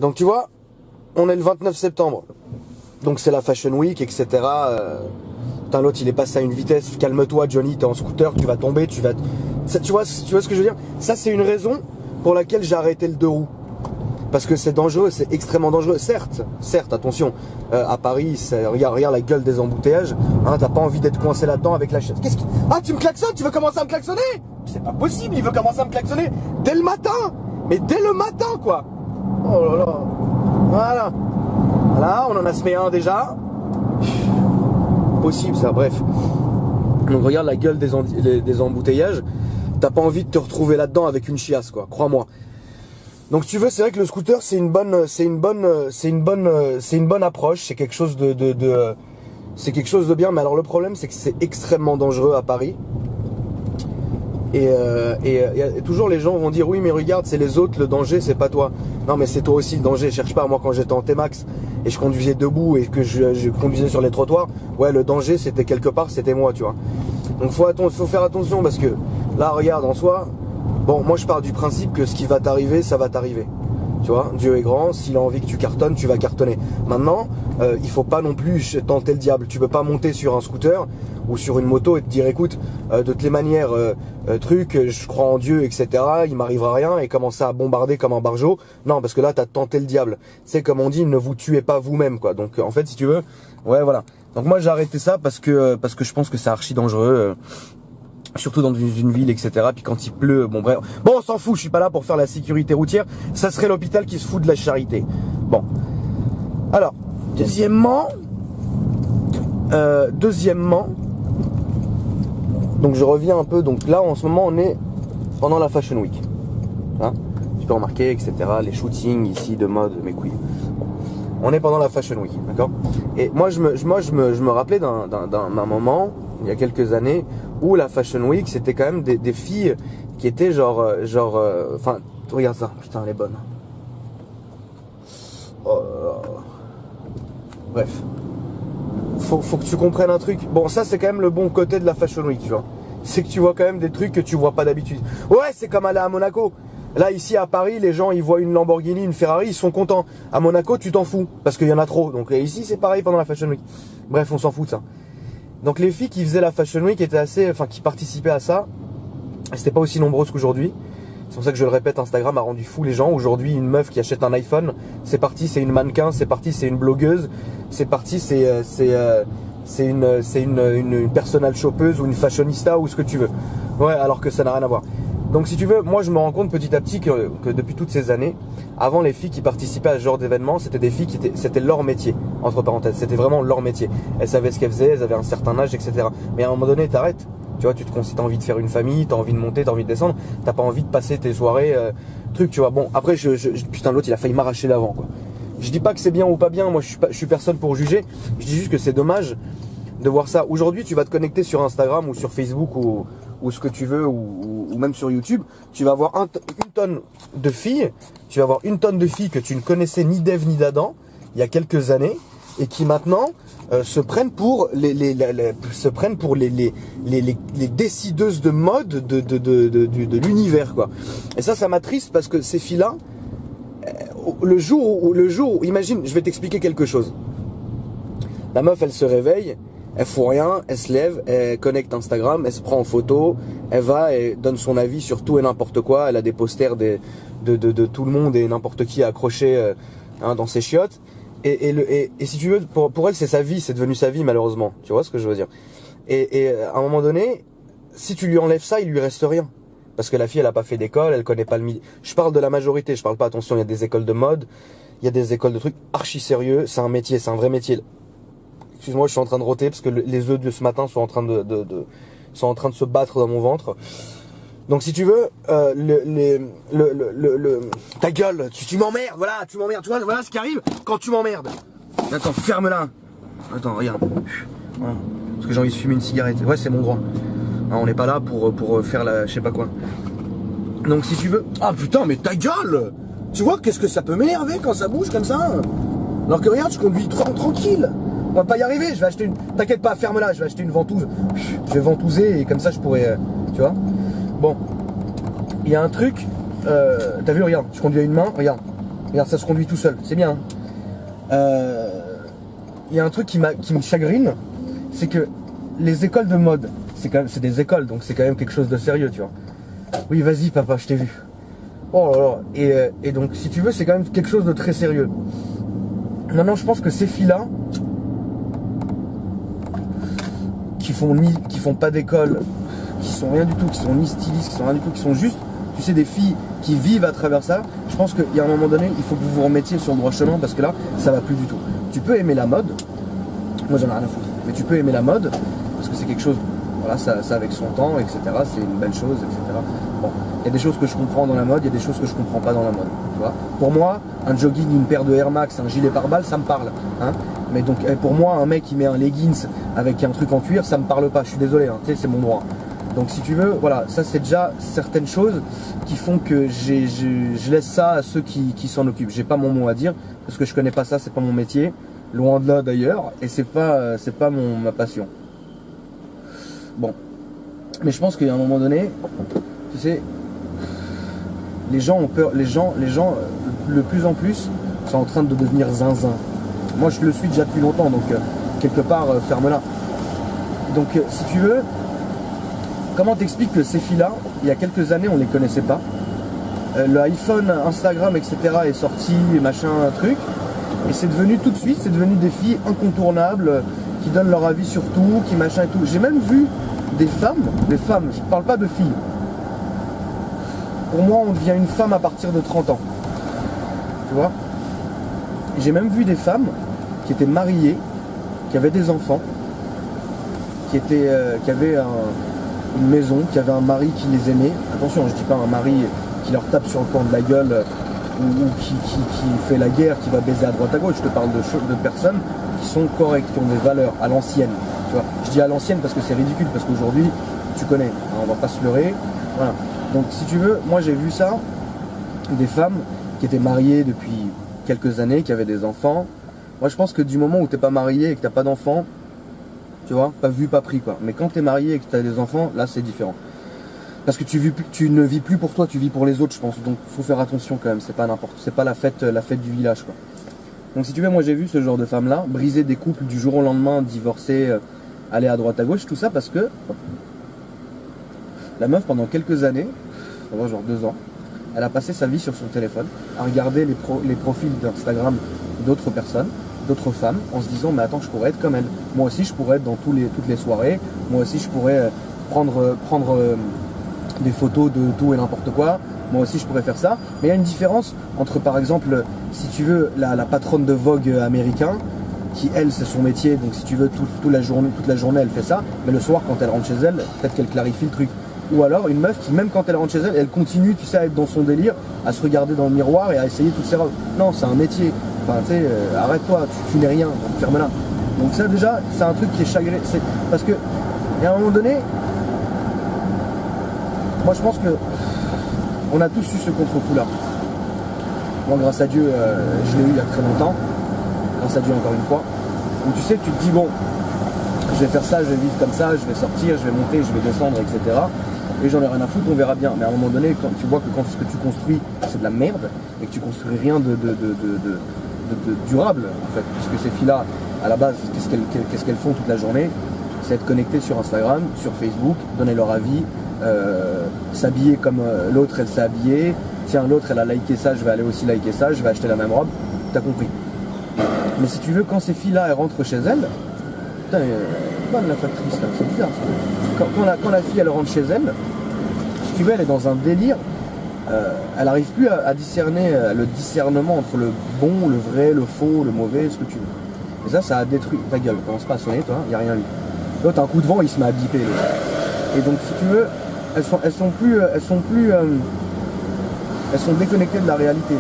Donc tu vois, on est le 29 septembre. Donc c'est la Fashion Week, etc. Putain, l'autre il est passé à une vitesse. Calme-toi Johnny, t'es en scooter, tu vas tomber, tu vas... Ça, tu vois ce que je veux dire? Ça c'est une raison pour laquelle j'ai arrêté le 2 roues. Parce que c'est dangereux, c'est extrêmement dangereux. Certes, attention, à Paris, regarde la gueule des embouteillages. Hein, t'as pas envie d'être coincé là-dedans avec la chaise. Ah, tu me klaxonnes? Tu veux commencer à me klaxonner? C'est pas possible, il veut commencer à me klaxonner dès le matin. Mais dès le matin, quoi. Oh là là. Voilà. Là, on en a semé un déjà. Possible ça, bref. Donc regarde la gueule des embouteillages. T'as pas envie de te retrouver là-dedans avec une chiasse, quoi. Crois-moi. Donc si tu veux, c'est vrai que le scooter c'est une bonne approche, c'est quelque chose c'est quelque chose de bien, mais alors le problème c'est que c'est extrêmement dangereux à Paris. Et toujours les gens vont dire oui mais regarde, c'est les autres, le danger c'est pas toi. Non mais c'est toi aussi le danger, cherche pas. Moi quand j'étais en T-Max et je conduisais debout et que je conduisais sur les trottoirs, ouais le danger c'était quelque part, c'était moi, tu vois. Donc faut faire attention parce que là regarde en soi. Bon, moi je pars du principe que ce qui va t'arriver, ça va t'arriver. Tu vois, Dieu est grand, s'il a envie que tu cartonnes, tu vas cartonner. Maintenant, il faut pas non plus tenter le diable. Tu peux pas monter sur un scooter ou sur une moto et te dire écoute, de toutes les manières, je crois en Dieu, etc. Il m'arrivera rien et commencer à bombarder comme un barjot. Non, parce que là, t'as tenté le diable. C'est comme on dit, ne vous tuez pas vous-même, quoi. Donc en fait, si tu veux, ouais, voilà. Donc moi j'ai arrêté ça parce que je pense que c'est archi dangereux. Surtout dans une ville, etc. Puis quand il pleut, bon bref. Bon, on s'en fout, je suis pas là pour faire la sécurité routière. Ça serait l'hôpital qui se fout de la charité. Bon. Alors, deuxièmement, donc je reviens un peu. Donc là, en ce moment, on est pendant la Fashion Week. Hein, tu peux remarquer, etc. Les shootings ici de mode, mes couilles. Bon. On est pendant la Fashion Week, d'accord. Et moi, je me rappelais d'un moment, il y a quelques années, où la Fashion Week, c'était quand même des filles qui étaient enfin, regarde ça, putain, elle est bonne. Oh là là. Bref. Faut que tu comprennes un truc. Bon, ça, c'est quand même le bon côté de la Fashion Week, tu vois. C'est que tu vois quand même des trucs que tu vois pas d'habitude. Ouais, c'est comme aller à Monaco. Là, ici, à Paris, les gens, ils voient une Lamborghini, une Ferrari, ils sont contents. À Monaco, tu t'en fous, parce qu'il y en a trop. Donc ici, c'est pareil pendant la Fashion Week. Bref, on s'en fout de ça. Donc les filles qui faisaient la Fashion Week qui participaient à ça, c'était pas aussi nombreuses qu'aujourd'hui. C'est pour ça que je le répète, Instagram a rendu fou les gens. Aujourd'hui, une meuf qui achète un iPhone, c'est parti, c'est une mannequin, c'est parti, c'est une blogueuse, c'est parti, c'est une personal shoppeuse ou une fashionista ou ce que tu veux. Ouais, alors que ça n'a rien à voir. Donc si tu veux, moi je me rends compte petit à petit que depuis toutes ces années, avant les filles qui participaient à ce genre d'événements, c'était des filles c'était leur métier, entre parenthèses, c'était vraiment leur métier. Elles savaient ce qu'elles faisaient, elles avaient un certain âge, etc. Mais à un moment donné, t'arrêtes. Tu vois, si t'as envie de faire une famille, t'as envie de monter, t'as envie de descendre, t'as pas envie de passer tes soirées, tu vois. Bon, après, putain, l'autre il a failli m'arracher l'avant, quoi. Je dis pas que c'est bien ou pas bien, moi je suis personne pour juger, je dis juste que c'est dommage de voir ça. Aujourd'hui, tu vas te connecter sur Instagram ou sur Facebook ou ce que tu veux, ou même sur YouTube, tu vas avoir une tonne de filles, que tu ne connaissais ni d'Ève ni d'Adam, il y a quelques années, et qui maintenant se prennent pour les décideuses de mode de l'univers, quoi. Et ça m'attriste parce que ces filles-là, le jour où, imagine, je vais t'expliquer quelque chose. La meuf, elle se réveille, elle fout rien, elle se lève, elle connecte Instagram, elle se prend en photo, elle va et donne son avis sur tout et n'importe quoi. Elle a des posters de tout le monde et n'importe qui accroché dans ses chiottes. Et si tu veux, pour elle, c'est sa vie, c'est devenu sa vie malheureusement. Tu vois ce que je veux dire? Et à un moment donné, si tu lui enlèves ça, il lui reste rien. Parce que la fille, elle a pas fait d'école, elle connaît pas le milieu. Je parle de la majorité, je parle pas, attention, il y a des écoles de mode, il y a des écoles de trucs archi sérieux, c'est un métier, c'est un vrai métier. Excuse-moi, je suis en train de roter parce que les œufs de ce matin sont en train de se battre dans mon ventre. Donc si tu veux, ta gueule, tu m'emmerdes, voilà, tu m'emmerdes, tu vois, voilà ce qui arrive quand tu m'emmerdes. Attends, ferme-la. Attends, regarde. Voilà. Parce que j'ai envie de fumer une cigarette. Ouais, c'est mon droit. Hein, on n'est pas là pour faire la, je sais pas quoi. Donc si tu veux, ah putain, mais ta gueule. Tu vois qu'est-ce que ça peut m'énerver quand ça bouge comme ça. Alors que regarde, je conduis tranquille. On va pas y arriver, je vais acheter une... T'inquiète pas, ferme-la, je vais acheter une ventouse. Je vais ventouser et comme ça je pourrais... tu vois. Bon. Il y a un truc... t'as vu, regarde, je conduis à une main, regarde. Regarde, ça se conduit tout seul, c'est bien. Il y a un truc qui me chagrine, c'est que les écoles de mode, c'est des écoles, donc c'est quand même quelque chose de sérieux, tu vois. Oui, vas-y papa, je t'ai vu. Oh là là. Et donc, si tu veux, c'est quand même quelque chose de très sérieux. Maintenant, je pense que ces filles-là, qui font pas d'école, qui sont rien du tout, qui sont ni stylistes, qui sont rien du tout, qui sont juste, tu sais, des filles qui vivent à travers ça, je pense qu'il y a un moment donné, il faut que vous vous remettiez sur le droit chemin parce que là, ça va plus du tout. Tu peux aimer la mode, moi j'en ai rien à foutre, mais tu peux aimer la mode parce que c'est quelque chose, voilà, ça avec son temps, etc. C'est une belle chose, etc. Bon, il y a des choses que je comprends dans la mode, il y a des choses que je comprends pas dans la mode, tu vois. Pour moi, un jogging, une paire de Air Max, un gilet pare-balles, ça me parle, hein. Mais donc pour moi, un mec qui met un leggings avec un truc en cuir, ça me parle pas, je suis désolé, hein, tu sais, c'est mon droit. Donc si tu veux, voilà, ça c'est déjà certaines choses qui font que je laisse ça à ceux qui s'en occupent. J'ai pas mon mot à dire parce que je connais pas ça, c'est pas mon métier, loin de là d'ailleurs, et c'est pas ma passion. Bon, mais je pense qu'il y a un moment donné, tu sais, les gens ont peur, les gens de plus en plus sont en train de devenir zinzin. Moi je le suis déjà depuis longtemps, donc quelque part ferme-la. Donc si tu veux, comment t'expliques que ces filles-là, il y a quelques années on les connaissait pas, le iPhone, Instagram, etc. est sorti, machin, truc, et c'est devenu tout de suite, c'est devenu des filles incontournables, qui donnent leur avis sur tout, qui machin et tout. J'ai même vu des femmes, je parle pas de filles. Pour moi, on devient une femme à partir de 30 ans. Tu vois? J'ai même vu des femmes qui étaient mariées, qui avaient des enfants, qui avaient une maison, qui avaient un mari qui les aimait. Attention, je dis pas un mari qui leur tape sur le coin de la gueule ou qui fait la guerre, qui va baiser à droite à gauche. Je te parle de personnes qui sont correctes, qui ont des valeurs à l'ancienne. Tu vois, je dis à l'ancienne parce que c'est ridicule, parce qu'aujourd'hui, tu connais, hein, on va pas se leurrer. Voilà. Donc si tu veux, moi j'ai vu ça, des femmes qui étaient mariées depuis quelques années, qui avaient des enfants. Moi je pense que du moment où t'es pas marié et que t'as pas d'enfants, tu vois, pas vu, pas pris quoi. Mais quand t'es marié et que t'as des enfants, là c'est différent. Parce que tu ne vis plus pour toi, tu vis pour les autres, je pense. Donc faut faire attention quand même, c'est pas la fête du village quoi. Donc si tu veux, moi j'ai vu ce genre de femmes là, briser des couples du jour au lendemain, divorcer, aller à droite à gauche, tout ça parce que la meuf pendant quelques années, genre 2 ans, elle a passé sa vie sur son téléphone à regarder les profils d'Instagram d'autres personnes, d'autres femmes, en se disant mais attends, je pourrais être comme elle. Moi aussi je pourrais être dans toutes les soirées, moi aussi je pourrais prendre des photos de tout et n'importe quoi, moi aussi je pourrais faire ça. Mais il y a une différence entre par exemple, si tu veux, la patronne de Vogue américain, qui elle c'est son métier, donc si tu veux toute la journée elle fait ça, mais le soir quand elle rentre chez elle, peut-être qu'elle clarifie le truc. Ou alors une meuf qui même quand elle rentre chez elle, elle continue, tu sais, à être dans son délire, à se regarder dans le miroir et à essayer toutes ses robes. Non, c'est un métier. Enfin, tu sais, arrête-toi, tu n'es rien, ferme-la. Donc ça déjà, c'est un truc qui est chagrin. Parce que, et à un moment donné, moi je pense que on a tous eu ce contre-coup-là. Moi, grâce à Dieu, je l'ai eu il y a très longtemps. Grâce à Dieu encore une fois. Donc tu sais, tu te dis bon, je vais faire ça, je vais vivre comme ça, je vais sortir, je vais monter, je vais descendre, etc. Et j'en ai rien à foutre, on verra bien. Mais à un moment donné, quand tu vois que quand ce que tu construis, c'est de la merde, et que tu construis rien de durable, en fait, puisque ces filles-là, à la base, qu'est-ce qu'elles font toute la journée? C'est être connectées sur Instagram, sur Facebook, donner leur avis, s'habiller comme l'autre elle s'est habillée. Tiens, l'autre elle a liké ça, je vais aller aussi liker ça, je vais acheter la même robe. T'as compris. Mais si tu veux, quand ces filles-là, elles rentrent chez elles, putain, bonne la factrice là, c'est bizarre ça. Quand la fille elle rentre chez elle, si tu veux, elle est dans un délire, elle n'arrive plus à discerner le discernement entre le bon, le vrai, le faux, le mauvais, ce que tu veux. Et ça a détruit ta gueule. Commence pas à sonner, toi, il n'y a rien eu. L'autre, un coup de vent, il se met à biper. Là. Et donc, si tu veux, elles sont déconnectées de la réalité.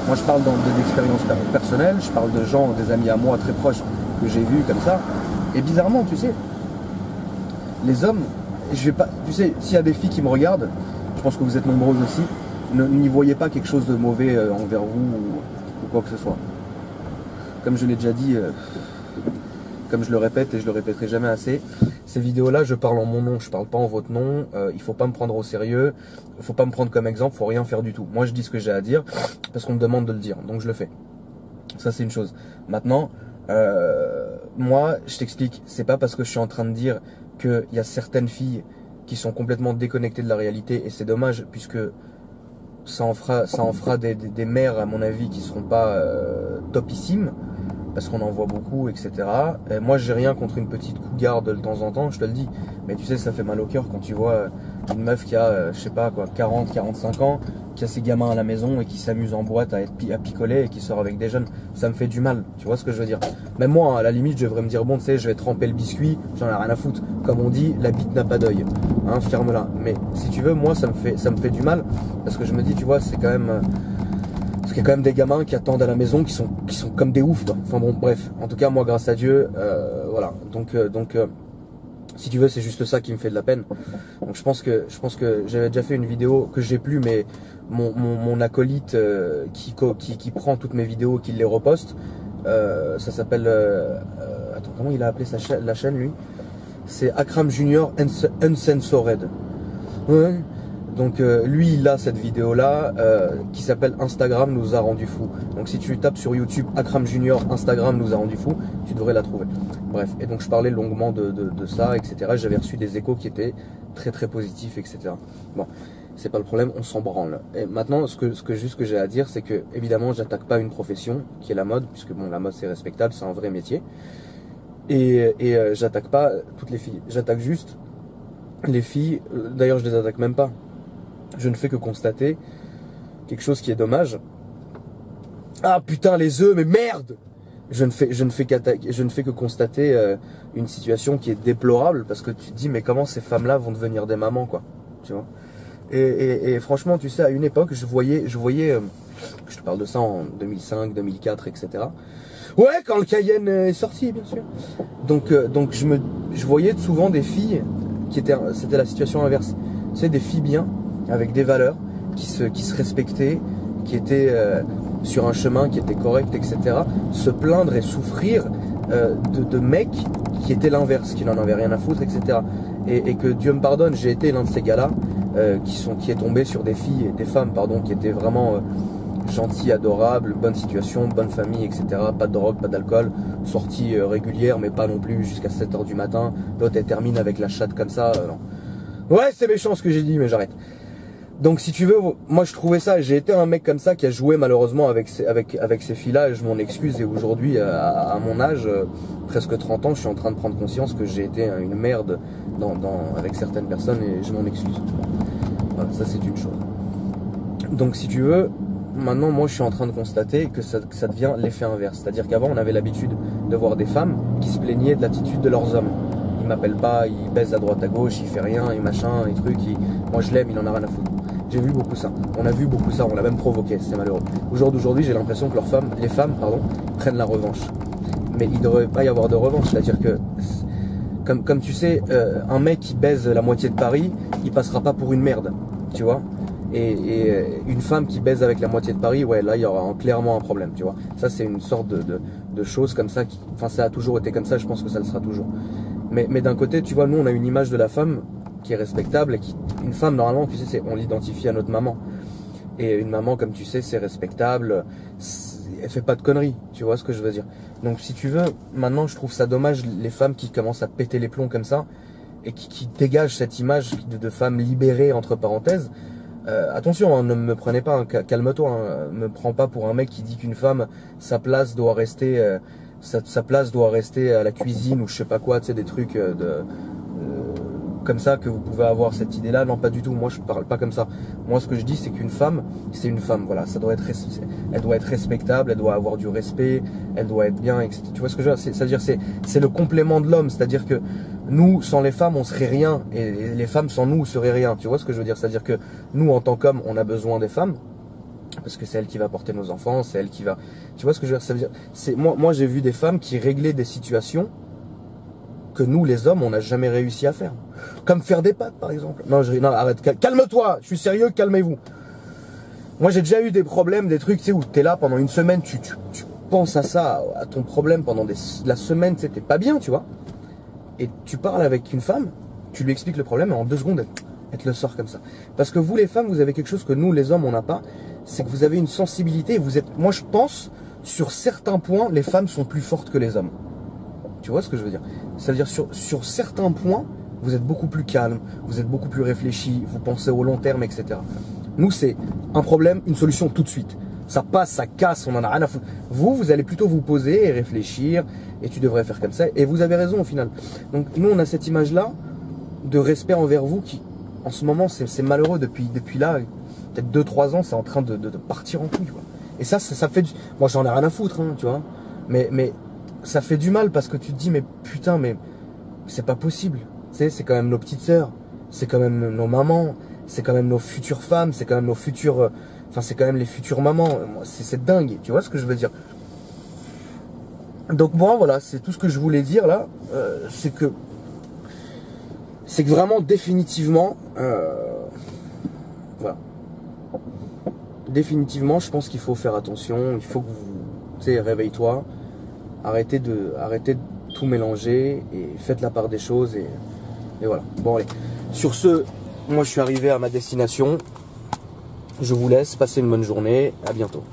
Moi, je parle d'expérience personnelle, je parle de gens, des amis à moi très proches que j'ai vus comme ça. Et bizarrement, tu sais, les hommes, je vais pas, tu sais, s'il y a des filles qui me regardent, je pense que vous êtes nombreuses aussi, n'y voyez pas quelque chose de mauvais envers vous ou quoi que ce soit. Comme je l'ai déjà dit, comme je le répète et je le répéterai jamais assez, ces vidéos-là, je parle en mon nom, je parle pas en votre nom. Il faut pas me prendre au sérieux, il faut pas me prendre comme exemple, faut rien faire du tout. Moi, je dis ce que j'ai à dire parce qu'on me demande de le dire, donc je le fais. Ça, c'est une chose. Maintenant, moi, je t'explique, c'est pas parce que je suis en train de dire qu'il y a certaines filles qui sont complètement déconnectées de la réalité, et c'est dommage puisque ça en fera des mères, à mon avis, qui seront pas topissimes, parce qu'on en voit beaucoup, etc. Et moi, j'ai rien contre une petite cougarde de temps en temps, je te le dis. Mais tu sais, ça fait mal au cœur quand tu vois une meuf qui a, je sais pas quoi, 40, 45 ans, qui a ses gamins à la maison et qui s'amuse en boîte à picoler et qui sort avec des jeunes. Ça me fait du mal, tu vois ce que je veux dire. Même moi, à la limite, je devrais me dire, bon, tu sais, je vais tremper le biscuit, j'en ai rien à foutre. Comme on dit, la bite n'a pas d'œil. Hein, ferme-la. Mais si tu veux, moi, ça me fait du mal, parce que je me dis, tu vois, c'est quand même... Parce qu'il y a quand même des gamins qui attendent à la maison, qui sont comme des oufs, quoi. Enfin bon, bref. En tout cas, moi, grâce à Dieu, voilà. Donc, si tu veux, c'est juste ça qui me fait de la peine. Donc, je pense que j'avais déjà fait une vidéo que j'ai plus, mais mon acolyte qui prend toutes mes vidéos, qui les reposte, ça s'appelle, attends, comment il a appelé la chaîne, lui? C'est Akram Junior Uncensored. Ouais. Donc lui, il a cette vidéo-là qui s'appelle Instagram nous a rendu fous. Donc si tu tapes sur YouTube Akram Junior Instagram nous a rendu fous, tu devrais la trouver. Bref, et donc je parlais longuement de ça, etc. J'avais reçu des échos qui étaient très très positifs, etc. Bon, c'est pas le problème, on s'en branle. Et maintenant, ce que j'ai à dire, c'est que évidemment, j'attaque pas une profession qui est la mode, puisque bon, la mode c'est respectable, c'est un vrai métier. Et j'attaque pas toutes les filles. J'attaque juste les filles. D'ailleurs, je les attaque même pas. Je ne fais que constater quelque chose qui est dommage. Ah putain, les œufs, mais merde! Je ne fais que constater une situation qui est déplorable, parce que tu te dis, mais comment ces femmes-là vont devenir des mamans, quoi. Tu vois? Et franchement, tu sais, à une époque, je voyais, je te parle de ça en 2005, 2004, etc. Ouais, quand le Cayenne est sorti, bien sûr. Donc je voyais souvent des filles c'était la situation inverse. Tu sais, des filles bien, avec des valeurs, qui se respectaient, qui étaient sur un chemin qui était correct, etc. Se plaindre et souffrir de mecs qui étaient l'inverse, qui n'en avaient rien à foutre, etc. Et que Dieu me pardonne, j'ai été l'un de ces gars-là qui est tombé sur des filles, des femmes, pardon, qui étaient vraiment gentilles, adorables, bonne situation, bonne famille, etc. Pas de drogue, pas d'alcool, sortie régulière, mais pas non plus jusqu'à 7h du matin. L'autre, elle termine avec la chatte comme ça. Non. Ouais, c'est méchant ce que j'ai dit, mais j'arrête. Donc si tu veux, moi je trouvais ça, j'ai été un mec comme ça qui a joué malheureusement avec ces filles-là, et je m'en excuse, et aujourd'hui à mon âge, presque 30 ans, je suis en train de prendre conscience que j'ai été une merde avec certaines personnes, et je m'en excuse. Voilà, ça c'est une chose. Donc si tu veux, maintenant moi je suis en train de constater que ça devient l'effet inverse, c'est-à-dire qu'avant on avait l'habitude de voir des femmes qui se plaignaient de l'attitude de leurs hommes. Il m'appelle pas, il baise à droite à gauche, il fait rien, et machin, et trucs, moi je l'aime, il en a rien à foutre. J'ai vu beaucoup ça, on a vu beaucoup ça, on l'a même provoqué, c'est malheureux. Aujourd'hui, j'ai l'impression que les femmes, prennent la revanche. Mais il ne devrait pas y avoir de revanche, c'est-à-dire que, comme tu sais, un mec qui baise la moitié de Paris, il passera pas pour une merde, tu vois. Et une femme qui baise avec la moitié de Paris, ouais, là il y aura clairement un problème, tu vois. Ça c'est une sorte de chose comme ça, enfin ça a toujours été comme ça, je pense que ça le sera toujours. Mais d'un côté, tu vois, nous on a une image de la femme qui est respectable, et une femme normalement, tu sais, on l'identifie à notre maman. Et une maman, comme tu sais, c'est respectable, elle fait pas de conneries, tu vois ce que je veux dire. Donc si tu veux, maintenant je trouve ça dommage, les femmes qui commencent à péter les plombs comme ça, et qui dégagent cette image de femme libérée, entre parenthèses. Attention, hein, ne me prenez pas, hein, calme-toi, hein, me prends pas pour un mec qui dit qu'une femme, sa place doit rester à la cuisine, ou je sais pas quoi, tu sais, des trucs comme ça, que vous pouvez avoir cette idée-là. Non, pas du tout, moi je parle pas comme ça. Moi ce que je dis, c'est qu'une femme, c'est une femme, voilà, elle doit être respectable, elle doit avoir du respect, elle doit être bien, etc. Tu vois ce que je veux dire? C'est-à-dire c'est le complément de l'homme, c'est-à-dire que nous, sans les femmes, on serait rien, et les femmes sans nous seraient rien, tu vois ce que je veux dire? C'est-à-dire que nous, en tant qu'hommes, on a besoin des femmes, parce que c'est elle qui va porter nos enfants, c'est elle qui va... Tu vois ce que je veux dire? Ça veut dire, moi j'ai vu des femmes qui réglaient des situations que nous, les hommes, on n'a jamais réussi à faire. Comme faire des pâtes, par exemple. Non, arrête, calme-toi, je suis sérieux, calmez-vous. Moi, j'ai déjà eu des problèmes, des trucs, tu sais, où t'es là pendant une semaine, tu penses à ça, à ton problème pendant la semaine, tu sais, t'es pas bien, tu vois. Et tu parles avec une femme, tu lui expliques le problème et en 2 secondes, elle te le sort comme ça. Parce que vous les femmes, vous avez quelque chose que nous les hommes on n'a pas, c'est que vous avez une sensibilité et vous êtes, moi je pense, sur certains points, les femmes sont plus fortes que les hommes. Tu vois ce que je veux dire? C'est-à-dire sur certains points, vous êtes beaucoup plus calme, vous êtes beaucoup plus réfléchi, vous pensez au long terme, etc. Nous, c'est un problème, une solution tout de suite. Ça passe, ça casse, on en a rien à foutre. Vous allez plutôt vous poser et réfléchir, et tu devrais faire comme ça. Et vous avez raison au final. Donc nous, on a cette image-là de respect envers vous qui, en ce moment, c'est malheureux depuis là, peut-être 2-3 ans, c'est en train de partir en couille, quoi. Et ça fait du... Moi, j'en ai rien à foutre, hein, tu vois. Mais ça fait du mal parce que tu te dis, mais putain, mais c'est pas possible. Tu sais, c'est quand même nos petites sœurs, c'est quand même nos mamans, c'est quand même nos futures femmes, c'est quand même nos futures... Enfin, c'est quand même les futures mamans. C'est dingue, tu vois ce que je veux dire. Donc bon, voilà, c'est tout ce que je voulais dire là. C'est que vraiment définitivement... voilà. Définitivement, je pense qu'il faut faire attention. Il faut que vous... Tu sais, réveille-toi. Arrêtez de tout mélanger et faites la part des choses et voilà. Bon allez. Sur ce, moi je suis arrivé à ma destination. Je vous laisse, passez une bonne journée. À bientôt.